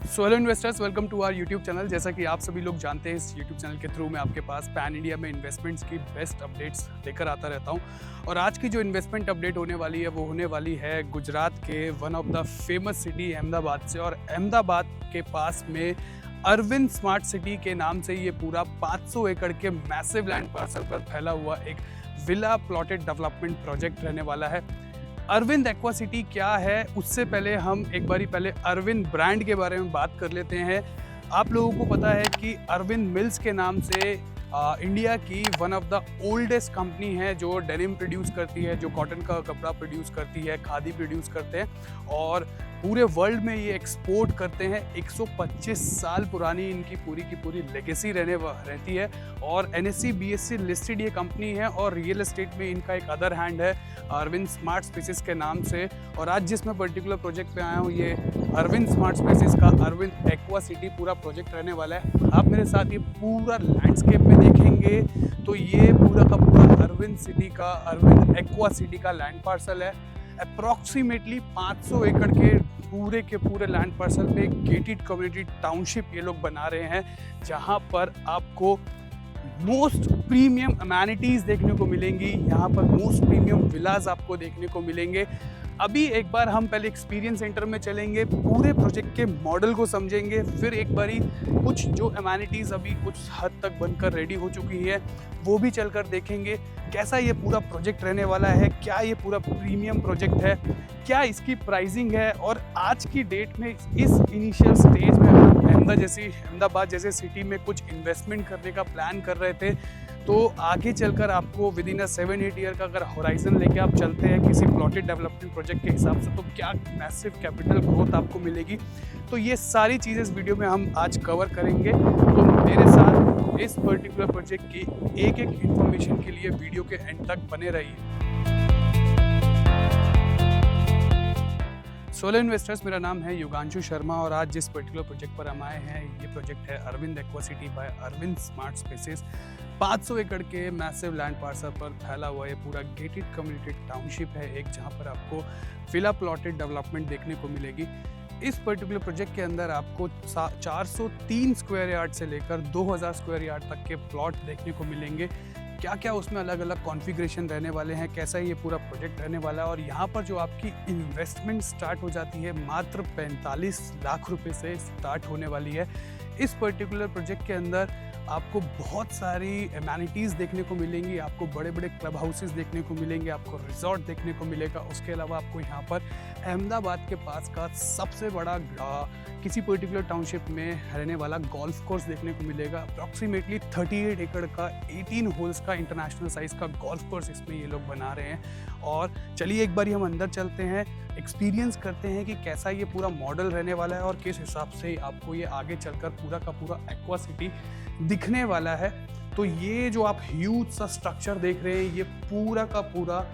So hello investors, welcome to our YouTube channel. जैसा कि आप सभी लोग जानते हैं, इस यूट्यूब चैनल के थ्रू मैं आपके पास पैन इंडिया में इन्वेस्टमेंट्स की बेस्ट अपडेट्स लेकर आता रहता हूं। और आज की जो इन्वेस्टमेंट अपडेट होने वाली है वो होने वाली है गुजरात के one of the famous city Ahmedabad से। और अहमदाबाद के पास में अरविंद स्मार्ट सिटी के नाम से ये पूरा 500 एकड़ के मैसिव लैंड पार्सल पर फैला हुआ एक विला प्लॉटेड डेवलपमेंट प्रोजेक्ट रहने वाला है। अरविंद एक्वा सिटी क्या है, उससे पहले हम एक बारी पहले अरविंद ब्रांड के बारे में बात कर लेते हैं। आप लोगों को पता है कि अरविंद मिल्स के नाम से इंडिया की one of the oldest company है जो डेनिम प्रोड्यूस करती है, जो कॉटन का कपड़ा प्रोड्यूस करती है, खादी प्रोड्यूस करते हैं और पूरे वर्ल्ड में ये एक्सपोर्ट करते हैं। 125 साल पुरानी इनकी पूरी की पूरी लेगेसी रहती है और NSE BSE लिस्टेड ये कंपनी है। और रियल एस्टेट में इनका एक अदर हैंड है अरविंद स्मार्ट स्पेसेस के नाम से। और आज जिस मैं पर्टिकुलर प्रोजेक्ट पे आया हूँ, ये अरविंद स्मार्ट स्पेसेस का अरविंद एक्वा सिटी पूरा प्रोजेक्ट रहने वाला है। आप मेरे साथ ये पूरा लैंडस्केप में देखेंगे तो ये पूरा का पूरा अरविंद सिटी का, अरविंद एक्वा सिटी का लैंड पार्सल है। अप्रॉक्सीमेटली 500 एकड़ के पूरे लैंड पार्सल पे गेटेड कम्युनिटी टाउनशिप ये लोग बना रहे हैं, जहां पर आपको मोस्ट प्रीमियम अमेनिटीज़ देखने को मिलेंगी। यहाँ पर मोस्ट प्रीमियम विलाज आपको देखने को मिलेंगे। अभी एक बार हम पहले एक्सपीरियंस सेंटर में चलेंगे, पूरे प्रोजेक्ट के मॉडल को समझेंगे, फिर एक बारी कुछ जो अमेनिटीज़ अभी कुछ हद तक बनकर रेडी हो चुकी है वो भी चलकर देखेंगे। कैसा ये पूरा प्रोजेक्ट रहने वाला है, क्या ये पूरा प्रीमियम प्रोजेक्ट है, क्या इसकी प्राइसिंग है। और आज की डेट में इस इनिशियल स्टेज में अहमदाबाद जैसे सिटी में कुछ इन्वेस्टमेंट करने का प्लान कर रहे थे, तो आगे चलकर आपको विद इन 7-8 ईयर का अगर होराइजन लेके आप चलते हैं किसी प्लॉटेड डेवलपमेंट प्रोजेक्ट के हिसाब से, तो क्या मैसिव कैपिटल ग्रोथ आपको मिलेगी। तो ये सारी चीज़ें इस वीडियो में हम आज कवर करेंगे। तो मेरे साथ इस पर्टिकुलर प्रोजेक्ट की एक एक इन्फॉर्मेशन के लिए वीडियो के एंड तक बने रहिए। सोलो इन्वेस्टर्स, मेरा नाम है युगांशु शर्मा और आज जिस पर्टिकुलर प्रोजेक्ट पर हम आए हैं, ये प्रोजेक्ट है Arvind aqua city by Arvind smart spaces. 500 एकड़ के मैसिव लैंड पार्सल पर फैला हुआ ये पूरा गेटेड कम्युनिटी टाउनशिप है एक, जहां पर आपको विला प्लॉटेड डेवलपमेंट देखने को मिलेगी। इस पर्टिकुलर प्रोजेक्ट के अंदर आपको 403 स्क्वायर यार्ड से लेकर 2000 स्क्वायर यार्ड तक के प्लॉट देखने को मिलेंगे। क्या क्या उसमें अलग अलग कॉन्फ़िगरेशन रहने वाले हैं, कैसा ये पूरा प्रोजेक्ट रहने वाला है। और यहाँ पर जो आपकी इन्वेस्टमेंट स्टार्ट हो जाती है मात्र 45 लाख रुपए से स्टार्ट होने वाली है। इस पर्टिकुलर प्रोजेक्ट के अंदर आपको बहुत सारी एमेनिटीज़ देखने को मिलेंगी, आपको बड़े बड़े क्लब हाउसेस देखने को मिलेंगे, आपको रिजॉर्ट देखने को मिलेगा। उसके अलावा आपको यहाँ पर अहमदाबाद के पास का सबसे बड़ा किसी पर्टिकुलर टाउनशिप में रहने वाला गोल्फ कोर्स देखने को मिलेगा। अप्रॉक्सीमेटली 38 एकड़ का 18 होल्स का इंटरनेशनल साइज़ का गोल्फ कोर्स इसमें ये लोग बना रहे हैं। और चलिए एक बार हम अंदर चलते हैं, एक्सपीरियंस करते हैं कि कैसा ये पूरा मॉडल रहने वाला है और किस हिसाब से आपको ये आगे चलकर पूरा का पूरा एक्वा सिटी दिखने वाला है। तो ये जो आप ह्यूज सा स्ट्रक्चर देख रहे हैं, ये पूरा का पूरा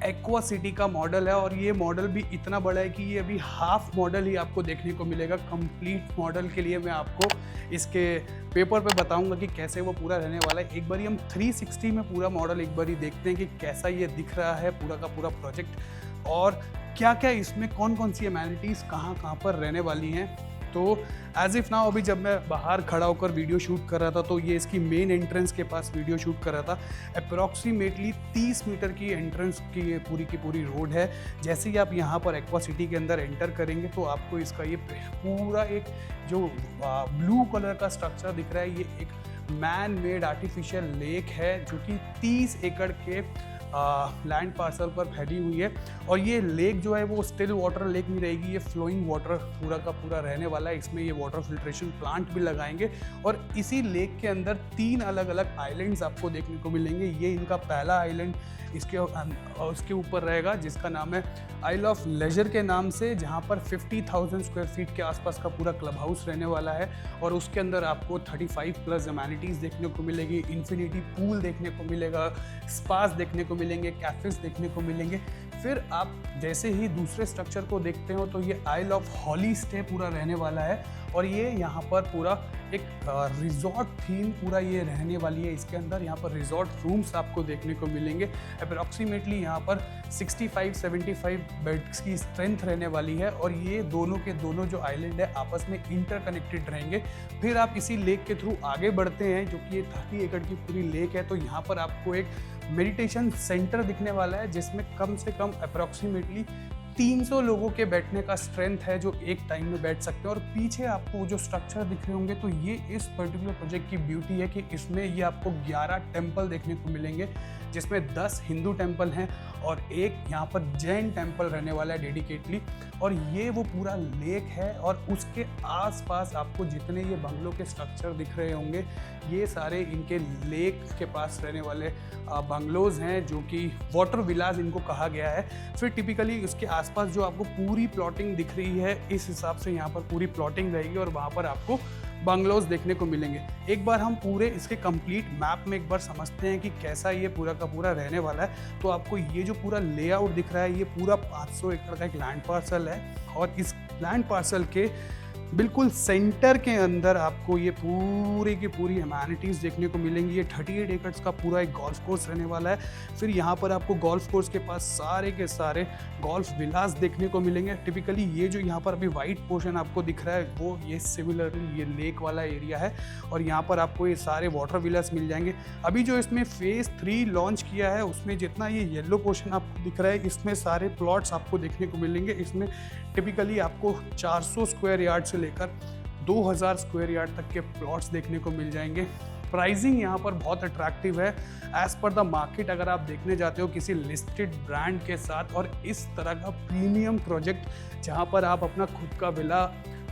एक्वा सिटी का मॉडल है। और ये मॉडल भी इतना बड़ा है कि ये अभी हाफ मॉडल ही आपको देखने को मिलेगा। कंप्लीट मॉडल के लिए मैं आपको इसके पेपर पे बताऊंगा कि कैसे वो पूरा रहने वाला है। एक बारी हम 360 में पूरा मॉडल एक बारी देखते हैं कि कैसा ये दिख रहा है पूरा का पूरा प्रोजेक्ट, और क्या क्या इसमें कौन कौन सी एमेनिटीज़ कहाँ पर रहने वाली हैं। तो एज इफ नाउ अभी जब मैं बाहर खड़ा होकर वीडियो शूट कर रहा था, तो ये इसकी मेन एंट्रेंस के पास वीडियो शूट कर रहा था। अप्रॉक्सीमेटली 30 मीटर की एंट्रेंस की ये पूरी की पूरी रोड है। जैसे ही आप यहाँ पर एक्वा सिटी के अंदर एंटर करेंगे तो आपको इसका ये पूरा एक जो ब्लू कलर का स्ट्रक्चर दिख रहा है, ये एक मैन मेड आर्टिफिशियल लेक है जो कि 30 एकड़ के लैंड पार्सल पर फैली हुई है। और ये लेक जो है वो स्टिल वाटर लेक नहीं रहेगी, ये फ्लोइंग वाटर पूरा का पूरा रहने वाला है। इसमें ये वाटर फिल्ट्रेशन प्लांट भी लगाएंगे। और इसी लेक के अंदर 3 अलग अलग आइलैंड्स आपको देखने को मिलेंगे। ये इनका पहला आइलैंड उसके ऊपर रहेगा, जिसका नाम है आइल ऑफ लेजर के नाम से, जहाँ पर 50,000 स्क्वायर फीट के आसपास का पूरा क्लब हाउस रहने वाला है। और उसके अंदर आपको 35 प्लस एमेनिटीज़ देखने को मिलेगी, इन्फिनिटी पूल देखने को मिलेगा, स्पास देखने को मिलेंगे, कैफेज देखने को मिलेंगे। फिर आप जैसे ही दूसरे स्ट्रक्चर को देखते हो तो ये आइल ऑफ हॉली स्टे पूरा रहने वाला है। और ये यहाँ पर पूरा एक रिजॉर्ट थीम पूरा ये रहने वाली है। इसके अंदर यहाँ पर रिजॉर्ट रूम्स आपको देखने को मिलेंगे। अप्रॉक्सीमेटली यहाँ पर 65-75 बेड्स की स्ट्रेंथ रहने वाली है और ये दोनों के दोनों जो आइलैंड है आपस में इंटरकनेक्टेड रहेंगे। फिर आप इसी लेक के थ्रू आगे बढ़ते हैं जो कि ये 30 एकड़ की पूरी लेक है। तो यहाँ पर आपको एक मेडिटेशन सेंटर दिखने वाला है जिसमें कम से कम अप्रॉक्सीमेटली 300 लोगों के बैठने का स्ट्रेंथ है जो एक टाइम में बैठ सकते हैं। और पीछे आपको जो स्ट्रक्चर दिख रहे होंगे तो ये इस पर्टिकुलर प्रोजेक्ट की ब्यूटी है कि इसमें ये आपको 11 टेम्पल देखने को मिलेंगे जिसमें 10 हिंदू टेम्पल हैं और एक यहाँ पर जैन टेम्पल रहने वाला है डेडिकेटली। और ये वो पूरा लेक है और उसके आसपास आपको जितने ये बंगलों के स्ट्रक्चर दिख रहे होंगे ये सारे इनके लेक के पास रहने वाले बंगलोज हैं जो कि वाटर विलाज इनको कहा गया है। फिर टिपिकली उसके आसपास जो आपको पूरी प्लॉटिंग दिख रही है इस हिसाब से यहाँ पर पूरी प्लॉटिंग रहेगी और वहाँ पर आपको बंगलोज देखने को मिलेंगे। एक बार हम पूरे इसके कंप्लीट मैप में एक बार समझते हैं कि कैसा ये पूरा का पूरा रहने वाला है। तो आपको ये जो पूरा लेआउट दिख रहा है ये पूरा 500 एकड़ का एक लैंड पार्सल है और इस लैंड पार्सल के बिल्कुल सेंटर के अंदर आपको ये पूरी की पूरी अमेनिटीज़ देखने को मिलेंगी। ये 38 एकड़ का पूरा एक गोल्फ कोर्स रहने वाला है। फिर यहाँ पर आपको गोल्फ कोर्स के पास सारे के सारे गोल्फ विलास देखने को मिलेंगे। टिपिकली ये जो यहाँ पर अभी वाइट पोर्शन आपको दिख रहा है वो ये सिमिलरली ये लेक वाला एरिया है और यहाँ पर आपको ये सारे वाटर विलास मिल जाएंगे। अभी जो इसमें फेज़ 3 लॉन्च किया है उसमें जितना ये येलो पोर्शन आपको दिख रहा है इसमें सारे प्लॉट्स आपको देखने को मिलेंगे। इसमें टिपिकली आपको 400 स्क्वायर यार्ड से लेकर 2000 स्क्वायर यार्ड तक के प्लॉट्स देखने को मिल जाएंगे। प्राइसिंग यहाँ पर बहुत अट्रैक्टिव है एज पर द मार्केट। अगर आप देखने जाते हो किसी लिस्टेड ब्रांड के साथ और इस तरह का प्रीमियम प्रोजेक्ट जहाँ पर आप अपना खुद का विला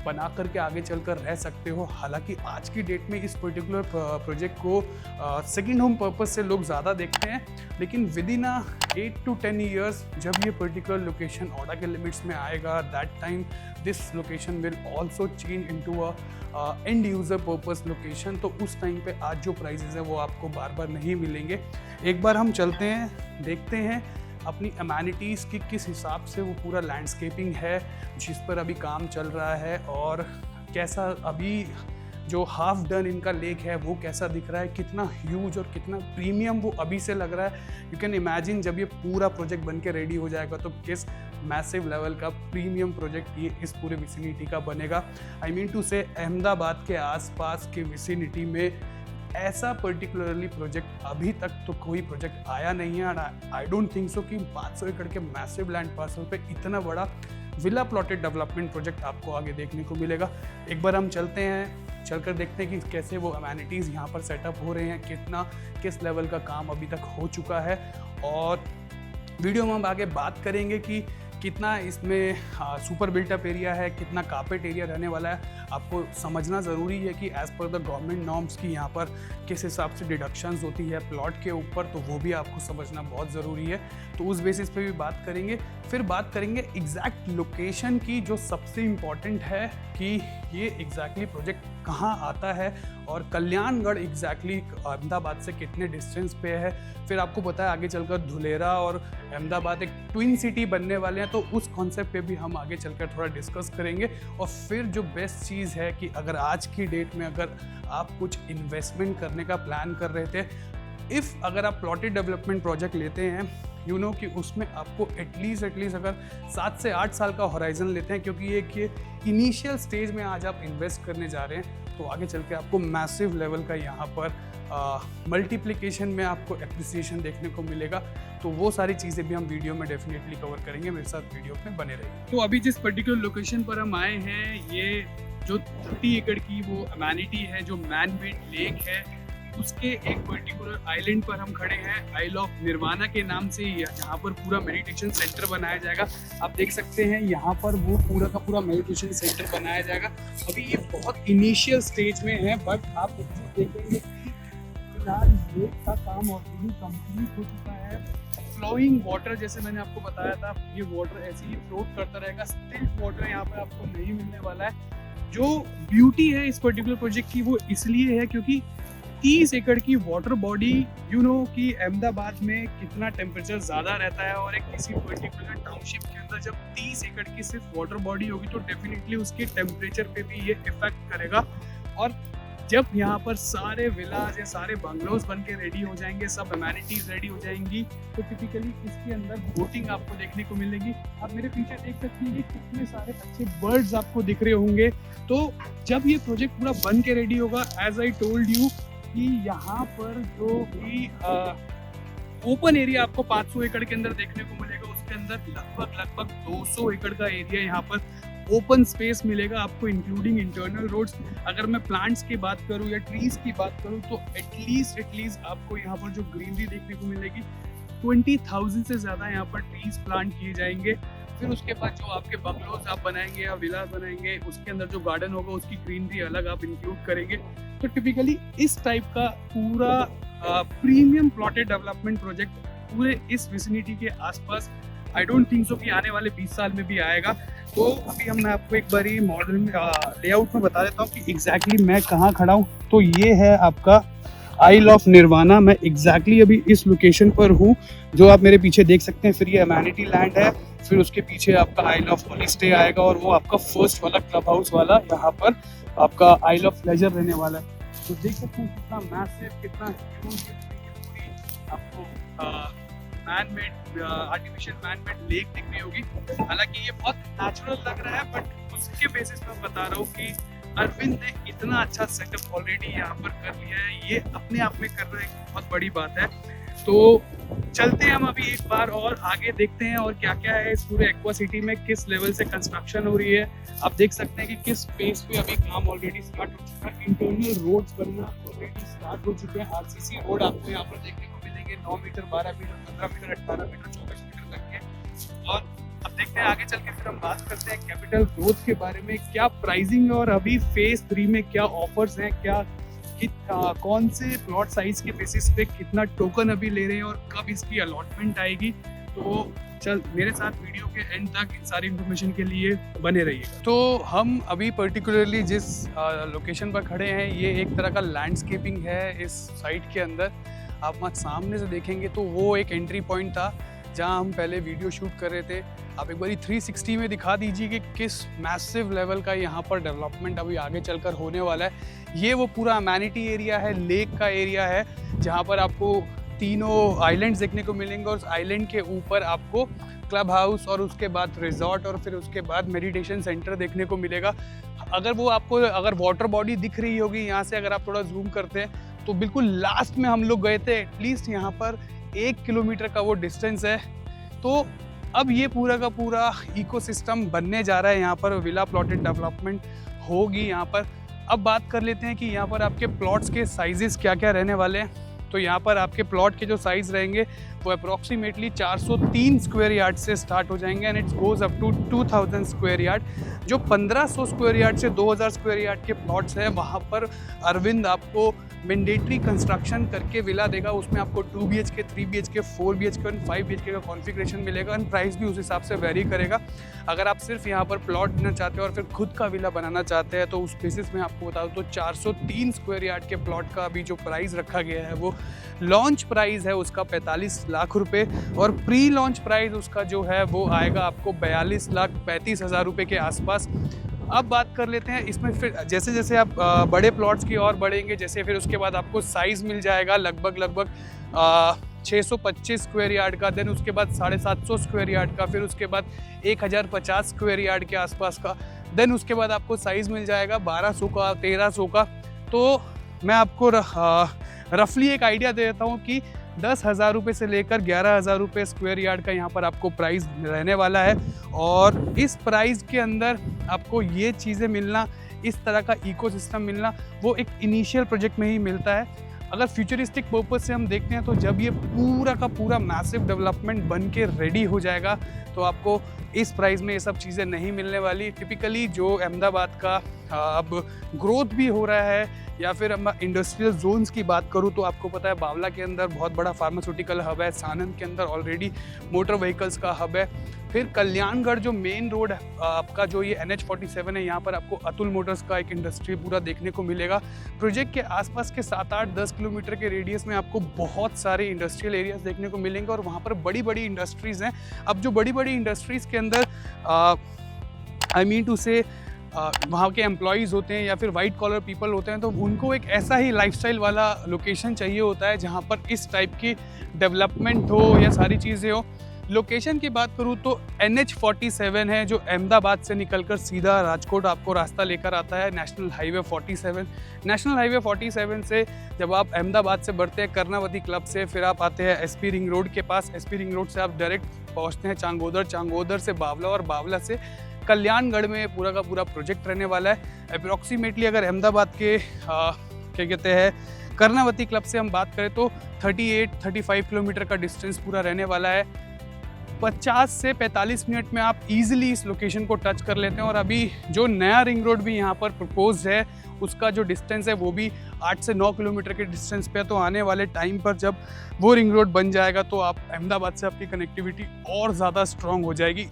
बना करके आगे चलकर रह सकते हो। हालांकि आज की डेट में इस पर्टिकुलर प्रोजेक्ट को सेकंड होम पर्पस से लोग ज़्यादा देखते हैं, लेकिन विद इन 8 to 10 ईयर्स जब ये पर्टिकुलर लोकेशन ऑर्डर के लिमिट्स में आएगा that time this location will also change into a end user purpose location. तो उस टाइम पे आज जो प्राइसेस है वो आपको बार बार नहीं मिलेंगे। एक बार हम चलते हैं देखते हैं अपनी अमेनिटीज़ की किस हिसाब से वो पूरा लैंडस्केपिंग है जिस पर अभी काम चल रहा है और कैसा अभी जो हाफ डन इनका लेक है वो कैसा दिख रहा है, कितना ह्यूज और कितना प्रीमियम वो अभी से लग रहा है। यू कैन इमेजिन जब ये पूरा प्रोजेक्ट बन के रेडी हो जाएगा तो किस मैसिव लेवल का प्रीमियम प्रोजेक्ट ये इस पूरे विसिनिटी का बनेगा। आई मीन टू से अहमदाबाद के आसपास के विसिनिटी में ऐसा पर्टिकुलरली प्रोजेक्ट अभी तक तो कोई प्रोजेक्ट आया नहीं है। आई डोंट थिंक सो कि 500 एकड़ के मैसिव लैंड पार्सल पे इतना बड़ा विला प्लॉटेड डेवलपमेंट प्रोजेक्ट आपको आगे देखने को मिलेगा। एक बार हम चलते हैं, चलकर देखते हैं कि कैसे वो अमेनिटीज़ यहाँ पर सेटअप हो रहे हैं, किस लेवल का काम अभी तक हो चुका है और वीडियो में हम आगे बात करेंगे कि कितना इसमें सुपर बिल्टअप एरिया है, कितना कार्पेट एरिया रहने वाला है। आपको समझना ज़रूरी है कि as per the government norms की यहाँ पर किस हिसाब से डिडक्शंस होती है प्लॉट के ऊपर, तो वो भी आपको समझना बहुत ज़रूरी है। तो उस बेसिस पे भी बात करेंगे। फिर बात करेंगे एग्जैक्ट लोकेशन की जो सबसे इम्पॉर्टेंट है कि ये एग्जैक्टली प्रोजेक्ट कहाँ आता है और कल्याणगढ़ एग्जैक्टली अहमदाबाद से कितने डिस्टेंस पे है। फिर आपको पता है आगे चलकर धुलेरा और अहमदाबाद एक ट्विन सिटी बनने वाले हैं, तो उस कॉन्सेप्ट पे भी हम आगे चलकर थोड़ा डिस्कस करेंगे। और फिर जो बेस्ट चीज़ है कि अगर आज की डेट में अगर आप कुछ इन्वेस्टमेंट करने का प्लान कर रहे थे, अगर आप प्लॉटेड डेवलपमेंट प्रोजेक्ट लेते हैं यू नो कि उसमें आपको एटलीस्ट अगर 7 से 8 साल का होराइजन लेते हैं, क्योंकि ये इनिशियल स्टेज में आज आप इन्वेस्ट करने जा रहे हैं तो आगे चल के आपको मैसिव लेवल का यहाँ पर मल्टीप्लिकेशन में आपको एप्रिसिएशन देखने को मिलेगा। तो वो सारी चीज़ें भी हम वीडियो में डेफिनेटली कवर करेंगे, मेरे साथ वीडियो में बने रहिए। तो अभी जिस पर्टिकुलर लोकेशन पर हम आए हैं ये जो 30 एकड़ की वो अमेनिटी है, जो मैन मेड लेक है, उसके एक पर्टिकुलर आइलैंड पर हम खड़े हैं। आइल ऑफ निर्वाणा के नाम से यहाँ पर पूरा मेडिटेशन सेंटर बनाया जाएगा। आप देख सकते हैं यहाँ पर वो पूरा का पूरा मेडिटेशन सेंटर बनाया जाएगा। अभी ये बहुत इनिशियल स्टेज में है, बट आप देखेंगे फिलहाल लेक का काम ऑलरेडी कंप्लीट हो चुका है। फ्लोइंग वाटर, जैसे मैंने आपको बताया था, ये वाटर ऐसे ही फ्लोट करता रहेगा। स्टिल्ट वाटर यहाँ पर आपको नहीं मिलने वाला है। जो ब्यूटी है इस पर्टिकुलर प्रोजेक्ट की वो इसलिए है क्योंकि 30 एकड़ की वाटर बॉडी, यू नो कि अहमदाबाद में कितना टेम्परेचर ज़्यादा रहता है और एक किसी पर्टिकुलर टाउनशिप के अंदर जब 30 एकड़ की सिर्फ वाटर बॉडी होगी तो डेफिनेटली उसके टेम्परेचर पे भी ये इफेक्ट करेगा। और जब यहाँ पर सारे विलाज या सारे बंगलोज बन के रेडी हो जाएंगे, सब अमेनिटीज रेडी हो जाएंगी, तो टिपिकली इसके अंदर बोटिंग आपको देखने को मिलेगी। आप मेरे पीछे देख सकते हैं कि कितने सारे अच्छे बर्ड्स आपको दिख रहे होंगे। तो जब ये प्रोजेक्ट पूरा बन के रेडी होगा, एज आई टोल्ड यू कि यहाँ पर जो भी ओपन एरिया आपको 500 एकड़ के अंदर देखने को मिलेगा, उसके अंदर लगभग 200 एकड़ का एरिया यहाँ पर ओपन स्पेस मिलेगा आपको, इंक्लूडिंग इंटरनल रोड्स। अगर मैं प्लांट्स की बात करूँ या ट्रीज की बात करूँ तो एटलीस्ट आपको यहाँ पर जो ग्रीनरी देखने को मिलेगी 20,000 से ज़्यादा यहाँ पर ट्रीज प्लांट किए जाएंगे। फिर उसके बाद जो आपके बंगलोज आप बनाएंगे या विलास बनाएंगे, उसके अंदर जो गार्डन होगा उसकी ग्रीनरी अलग आप इंक्लूड करेंगे। तो टिपिकली इस टाइप का पूरा प्रीमियम प्लॉटेड डेवलपमेंट प्रोजेक्ट पूरे इस विसिनिटी के आसपास आई डोंट थिंक सो कि आने वाले 20 साल में भी आएगा। तो अभी मैं आपको एक बारी मॉडर्न लेआउट में बता देता हूँ कि एग्जैक्टली मैं कहाँ खड़ा हूँ। तो ये है आपका आइल ऑफ निर्वाणा। मैं एग्जैक्टली अभी इस लोकेशन पर हूँ जो आप मेरे पीछे देख सकते हैं। फिर ये अमेनिटी लैंड है, फिर उसके पीछे आपका आइल ऑफ होली स्टे आएगा और वो आपका फर्स्ट वाला क्लब हाउस वाला यहाँ पर आपका आइल ऑफ प्लेजर रहने वाला है। तो देख सकते हैं कितना मैसिव, कितना पूरी आपको मैन-मेड आर्टिफिशियल मैन-मेड लेक दिख रही होगी। हालांकि ये बहुत नेचुरल लग रहा है, बट उसके बेसिस पे बता रहा हूँ कि अरविंद ने इतना अच्छा सेटअप ऑलरेडी यहाँ पर कर लिया है। ये अपने आप में करना एक बहुत बड़ी बात है। तो चलते हैं हम अभी एक बार और आगे देखते हैं और क्या क्या है इस पूरे एक्वा सिटी में, किस लेवल से कंस्ट्रक्शन हो रही है। आप देख सकते हैं कि किस स्पेस पे अभी काम ऑलरेडी स्टार्ट हो चुका है। इंटरनल रोड्स बनना ऑलरेडी स्टार्ट हो चुके हैं। आरसीसी रोड आपको यहाँ पर देखने को मिलेंगे 9 metre, 12 metre, 15 metre, 18 metre, 24 metre तक के। और अब देखते हैं आगे चल के फिर हम बात करते हैं कैपिटल ग्रोथ के बारे में, क्या प्राइसिंग और अभी फेज 3 में क्या ऑफर्स हैं, क्या कौन से प्लॉट साइज के बेसिस पे कितना टोकन अभी ले रहे हैं और कब इसकी अलॉटमेंट आएगी। तो चल मेरे साथ वीडियो के एंड तक इन सारी इन्फॉर्मेशन के लिए बने रहिएगा। तो हम अभी पर्टिकुलरली जिस लोकेशन पर खड़े हैं, ये एक तरह का लैंडस्केपिंग है इस साइट के अंदर। आप वहाँ सामने से देखेंगे तो वो एक एंट्री पॉइंट था जहाँ हम पहले वीडियो शूट कर रहे थे। आप एक बारी 360 में दिखा दीजिए कि किस मैसिव लेवल का यहाँ पर डेवलपमेंट अभी आगे चलकर होने वाला है। ये वो पूरा अमेनिटी एरिया है, लेक का एरिया है, जहाँ पर आपको तीनों आइलैंड्स देखने को मिलेंगे और उस आइलैंड के ऊपर आपको क्लब हाउस और उसके बाद रिजॉर्ट और फिर उसके बाद मेडिटेशन सेंटर देखने को मिलेगा। अगर वाटर बॉडी दिख रही होगी यहाँ से, अगर आप थोड़ा जूम करते हैं तो बिल्कुल लास्ट में हम लोग गए थे। एटलीस्ट यहाँ पर 1 किलोमीटर का वो डिस्टेंस है। तो अब ये पूरा का पूरा इकोसिस्टम बनने जा रहा है। यहाँ पर विला प्लॉटेड डेवलपमेंट होगी यहाँ पर। अब बात कर लेते हैं कि यहाँ पर आपके प्लॉट्स के साइजेस क्या क्या रहने वाले हैं। तो यहाँ पर आपके प्लॉट के जो साइज़ रहेंगे वो अप्रॉक्सीमेटली 403 स्क्वायर यार्ड से स्टार्ट हो जाएंगे and it's goes up to 2000 square yard. जो 1500 स्क्वायर यार्ड से 2000 स्क्वायर यार्ड के प्लॉट्स हैं, वहाँ पर अरविंद आपको मैंडेटरी कंस्ट्रक्शन करके विला देगा। उसमें आपको 2 BHK, 3 BHK, 4 BHK और 5 BHK का कॉन्फ़िगरेशन मिलेगा एंड प्राइस भी उस हिसाब से वेरी करेगा। अगर आप सिर्फ यहाँ पर प्लॉट लेना चाहते हो और फिर खुद का विला बनाना चाहते हैं तो उस बेसिस में आपको बता दूँ तो 403 स्क्वायर यार्ड के प्लॉट का अभी जो प्राइस रखा गया है वो लॉन्च प्राइस है उसका 45 लाख रुपए और प्री लॉन्च प्राइस उसका जो है वो आएगा आपको 42,35,000 रुपये के आसपास। अब बात कर लेते हैं इसमें फिर जैसे जैसे आप बड़े प्लॉट्स की ओर बढ़ेंगे, जैसे फिर उसके बाद आपको साइज़ मिल जाएगा लगभग 625 स्क्वायर यार्ड का, देन उसके बाद 750 स्क्वायर यार्ड का, फिर उसके बाद 1050 स्क्वायर यार्ड के आसपास का, देन उसके बाद आपको साइज़ मिल जाएगा 1200 का, 1300 का। तो मैं आपको रफली एक आइडिया दे देता हूँ कि 10,000 रुपये से लेकर 11,000 रुपये स्क्वायर यार्ड का यहाँ पर आपको प्राइस रहने वाला है। और इस प्राइस के अंदर आपको ये चीज़ें मिलना, इस तरह का इकोसिस्टम मिलना, वो एक इनिशियल प्रोजेक्ट में ही मिलता है। अगर फ्यूचरिस्टिक पर्पस से हम देखते हैं तो जब ये पूरा का पूरा मैसिव डेवलपमेंट बन के रेडी हो जाएगा तो आपको इस प्राइस में ये सब चीज़ें नहीं मिलने वाली। टिपिकली जो अहमदाबाद का अब ग्रोथ भी हो रहा है, या फिर हम इंडस्ट्रियल जोन्स की बात करूँ तो आपको पता है बावला के अंदर बहुत बड़ा फार्मास्यूटिकल हब है, सानंद के अंदर ऑलरेडी मोटर व्हीकल्स का हब है, फिर कल्याणगढ़ जो मेन रोड आपका जो ये NH47 है, यहाँ पर आपको अतुल मोटर्स का एक इंडस्ट्री पूरा देखने को मिलेगा। प्रोजेक्ट के आसपास के 7-8-10 किलोमीटर के रेडियस में आपको बहुत सारे इंडस्ट्रियल एरियाज देखने को मिलेंगे और वहाँ पर बड़ी बड़ी इंडस्ट्रीज़ हैं। अब जो बड़ी बड़ी इंडस्ट्रीज़ के अंदर आई मीन टू से वहाँ के एम्प्लॉयज़ होते हैं या फिर वाइट कॉलर पीपल होते हैं, तो उनको एक ऐसा ही लाइफस्टाइल वाला लोकेशन चाहिए होता है जहाँ पर इस टाइप की डेवलपमेंट हो या सारी चीज़ें हो। लोकेशन की बात करूँ तो NH47 है जो अहमदाबाद से निकलकर सीधा राजकोट आपको रास्ता लेकर आता है। नेशनल हाईवे 47 से जब आप अहमदाबाद से बढ़ते हैं कर्णावती क्लब से, फिर आप आते हैं SP रिंग रोड के पास। SP रिंग रोड से आप डायरेक्ट पहुँचते हैं चांगोदर से बावला और बावला से कल्याणगढ़ में पूरा का पूरा प्रोजेक्ट रहने वाला है। अप्रॉक्सीमेटली अगर अहमदाबाद के क्या कहते हैं कर्णावती क्लब से हम बात करें तो 38-35 किलोमीटर का डिस्टेंस पूरा रहने वाला है। 50 से 45 मिनट में आप इजीली इस लोकेशन को टच कर लेते हैं। और अभी जो नया रिंग रोड भी यहाँ पर प्रपोज्ड है उसका जो डिस्टेंस है वो भी 8 से 9 किलोमीटर के डिस्टेंस पे है। तो आने वाले टाइम पर जब वो रिंग रोड बन जाएगा तो आप अहमदाबाद से आपकी कनेक्टिविटी और ज़्यादा स्ट्रॉन्ग हो जाएगी।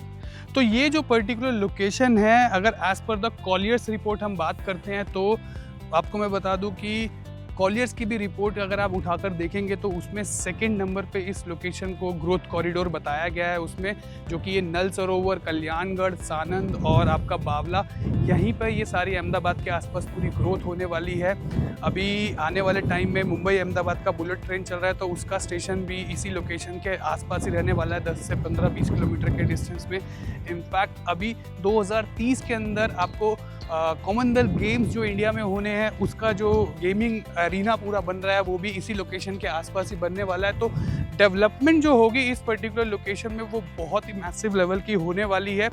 तो ये जो पर्टिकुलर लोकेशन है, अगर as per the Colliers report हम बात करते हैं तो आपको मैं बता दूं कि कॉलियर्स की भी रिपोर्ट अगर आप उठाकर देखेंगे तो उसमें सेकंड नंबर पे इस लोकेशन को ग्रोथ कॉरिडोर बताया गया है उसमें, जो कि ये नल सरोवर, कल्याणगढ़, सानंद और आपका बावला, यहीं पर ये सारी अहमदाबाद के आसपास पूरी ग्रोथ होने वाली है। अभी आने वाले टाइम में मुंबई अहमदाबाद का बुलेट ट्रेन चल रहा है तो उसका स्टेशन भी इसी लोकेशन के आसपास ही रहने वाला है, 10 से 15-20 किलोमीटर के डिस्टेंस में। इनफैक्ट अभी 2030 के अंदर आपको कॉमनवेल्थ गेम्स जो इंडिया में होने हैं उसका जो गेमिंग एरिना पूरा बन रहा है वो भी इसी लोकेशन के आसपास ही बनने वाला है। तो डेवलपमेंट जो होगी इस पर्टिकुलर लोकेशन में वो बहुत ही मैसिव लेवल की होने वाली है।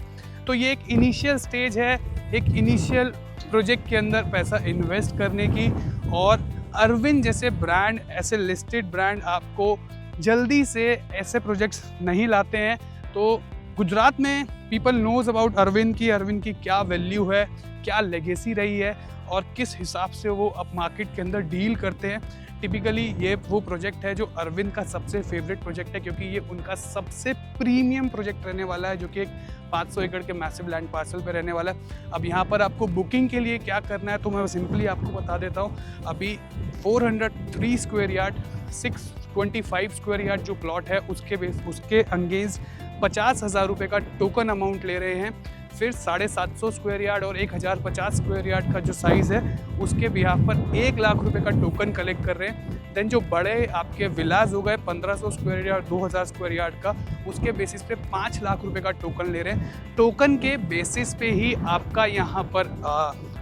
तो ये एक इनिशियल स्टेज है, एक इनिशियल प्रोजेक्ट के अंदर पैसा इन्वेस्ट करने की। और अरविंद जैसे ब्रांड, ऐसे लिस्टेड ब्रांड आपको जल्दी से ऐसे प्रोजेक्ट्स नहीं लाते हैं। तो गुजरात में पीपल नोज अबाउट अरविंद की क्या वैल्यू है, क्या लेगेसी रही है और किस हिसाब से वो अब मार्केट के अंदर डील करते हैं। टिपिकली ये वो प्रोजेक्ट है जो अरविंद का सबसे फेवरेट प्रोजेक्ट है, क्योंकि ये उनका सबसे प्रीमियम प्रोजेक्ट रहने वाला है, जो कि एक 500 एकड़ के मैसिव लैंड पार्सल पे रहने वाला है। अब यहाँ पर आपको बुकिंग के लिए क्या करना है तो मैं सिंपली आपको बता देता हूँ। अभी 403 स्क्वायर यार्ड, 625 स्क्वायर यार्ड जो प्लॉट है उसके अंगेंस्ट 50,000 रुपये का टोकन अमाउंट ले रहे हैं। फिर 750 स्क्वायर यार्ड और 1050 स्क्वायर यार्ड का जो साइज़ है उसके बिहाफ पर 1 लाख रुपए का टोकन कलेक्ट कर रहे हैं। देन जो बड़े आपके विलाज हो गए 1500 स्क्वायर यार्ड, 2000 स्क्वायर यार्ड का, उसके बेसिस पे 5 लाख रुपए का टोकन ले रहे हैं। टोकन के बेसिस पे ही आपका यहाँ पर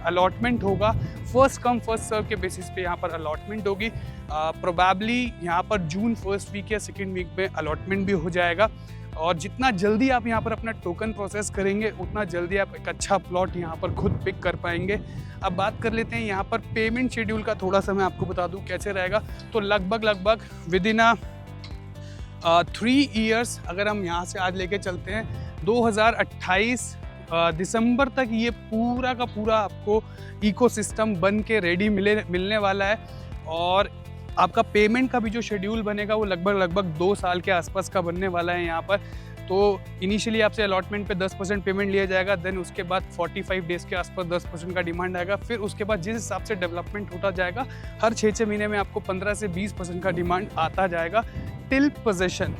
अलॉटमेंट होगा, फर्स्ट कम फर्स्ट सर्व के बेसिस पे यहाँ पर अलॉटमेंट होगी। प्रोबेबली यहाँ पर जून फर्स्ट वीक या सेकेंड वीक में अलॉटमेंट भी हो जाएगा। और जितना जल्दी आप यहाँ पर अपना टोकन प्रोसेस करेंगे उतना जल्दी आप एक अच्छा प्लॉट यहाँ पर खुद पिक कर पाएंगे। अब बात कर लेते हैं यहाँ पर पेमेंट शेड्यूल का, थोड़ा सा मैं आपको बता दूँ कैसे रहेगा। तो लगभग विद इन 3 ईयर्स अगर हम यहाँ से आज लेके चलते हैं 2028 दिसंबर तक ये पूरा का पूरा आपको इकोसिस्टम बन के रेडी मिलने वाला है। और आपका पेमेंट का भी जो शेड्यूल बनेगा वो लगभग 2 साल के आसपास का बनने वाला है यहाँ पर। तो इनिशियली आपसे अलॉटमेंट पे 10% पेमेंट लिया जाएगा, देन उसके बाद 45 डेज़ के आसपास 10% का डिमांड आएगा। फिर उसके बाद जिस हिसाब से डेवलपमेंट होता जाएगा हर 6 महीने में आपको 15 से 20% का डिमांड आता जाएगा टिल पोजेशन।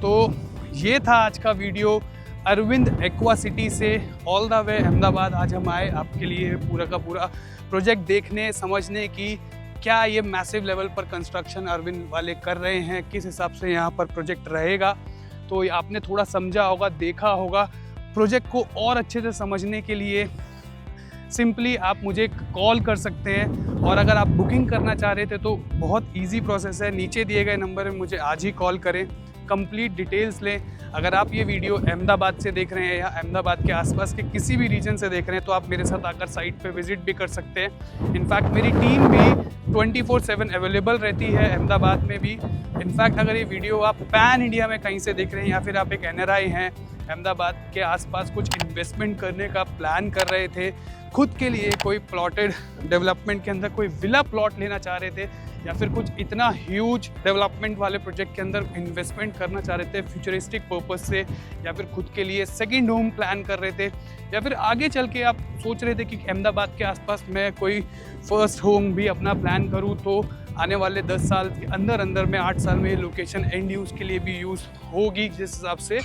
तो ये था आज का वीडियो अरविंद एक्वा सिटी से ऑल द वे अहमदाबाद। आज हम आए आपके लिए पूरा का पूरा प्रोजेक्ट देखने, समझने की क्या ये मैसिव लेवल पर कंस्ट्रक्शन अरविंद वाले कर रहे हैं, किस हिसाब से यहाँ पर प्रोजेक्ट रहेगा। तो आपने थोड़ा समझा होगा, देखा होगा। प्रोजेक्ट को और अच्छे से समझने के लिए सिंपली आप मुझे कॉल कर सकते हैं। और अगर आप बुकिंग करना चाह रहे थे तो बहुत इजी प्रोसेस है, नीचे दिए गए नंबर में मुझे आज ही कॉल करें, कंप्लीट डिटेल्स लें। अगर आप ये वीडियो अहमदाबाद से देख रहे हैं या अहमदाबाद के आसपास के किसी भी रीजन से देख रहे हैं तो आप मेरे साथ आकर साइट पे विजिट भी कर सकते हैं। इनफैक्ट मेरी टीम भी 24/7 अवेलेबल रहती है अहमदाबाद में भी। इनफैक्ट अगर ये वीडियो आप पैन इंडिया में कहीं से देख रहे हैं या फिर आप एक NRI हैं, अहमदाबाद के आसपास कुछ इन्वेस्टमेंट करने का प्लान कर रहे थे, खुद के लिए कोई प्लॉटेड डेवलपमेंट के अंदर कोई विला प्लॉट लेना चाह रहे थे, या फिर कुछ इतना ह्यूज डेवलपमेंट वाले प्रोजेक्ट के अंदर इन्वेस्टमेंट करना चाह रहे थे फ्यूचरिस्टिक पर्पस से, या फिर खुद के लिए सेकंड होम प्लान कर रहे थे, या फिर आगे चल के आप सोच रहे थे कि अहमदाबाद के आसपास मैं कोई फर्स्ट होम भी अपना प्लान करूँ, तो आने वाले 10 साल के अंदर में 8 साल में ये लोकेशन एंड यूज़ के लिए भी यूज़ होगी जिस हिसाब से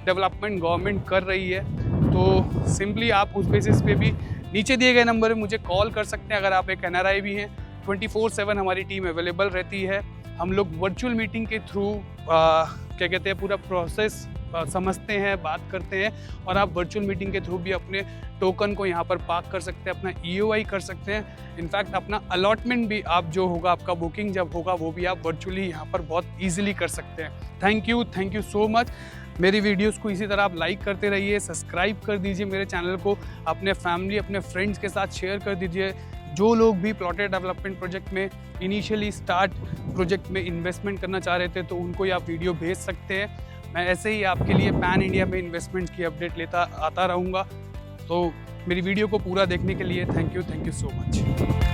डेवलपमेंट गवर्नमेंट कर रही है। तो सिंपली आप उस बेसिस पे भी नीचे दिए गए नंबर पे मुझे कॉल कर सकते हैं। अगर आप एक NRI भी हैं, 24/7 हमारी टीम अवेलेबल रहती है। हम लोग वर्चुअल मीटिंग के थ्रू क्या कहते हैं पूरा प्रोसेस समझते हैं, बात करते हैं, और आप वर्चुअल मीटिंग के थ्रू भी अपने टोकन को यहाँ पर पार्क कर सकते हैं, अपना EOI कर सकते हैं। इनफैक्ट अपना अलॉटमेंट भी आप जो होगा, आपका बुकिंग जब होगा वो भी आप वर्चुअली यहाँ पर बहुत ईजिली कर सकते हैं। Thank you so much. मेरी वीडियोस को इसी तरह आप लाइक करते रहिए, सब्सक्राइब कर दीजिए मेरे चैनल को, अपने फैमिली अपने फ्रेंड्स के साथ शेयर कर दीजिए। जो लोग भी प्लॉटेड डेवलपमेंट प्रोजेक्ट में इनिशियली स्टार्ट प्रोजेक्ट में इन्वेस्टमेंट करना चाह रहे थे तो उनको ये आप वीडियो भेज सकते हैं। मैं ऐसे ही आपके लिए पैन इंडिया में इन्वेस्टमेंट की अपडेट लेता आता रहूँगा। तो मेरी वीडियो को पूरा देखने के लिए थैंक यू सो मच।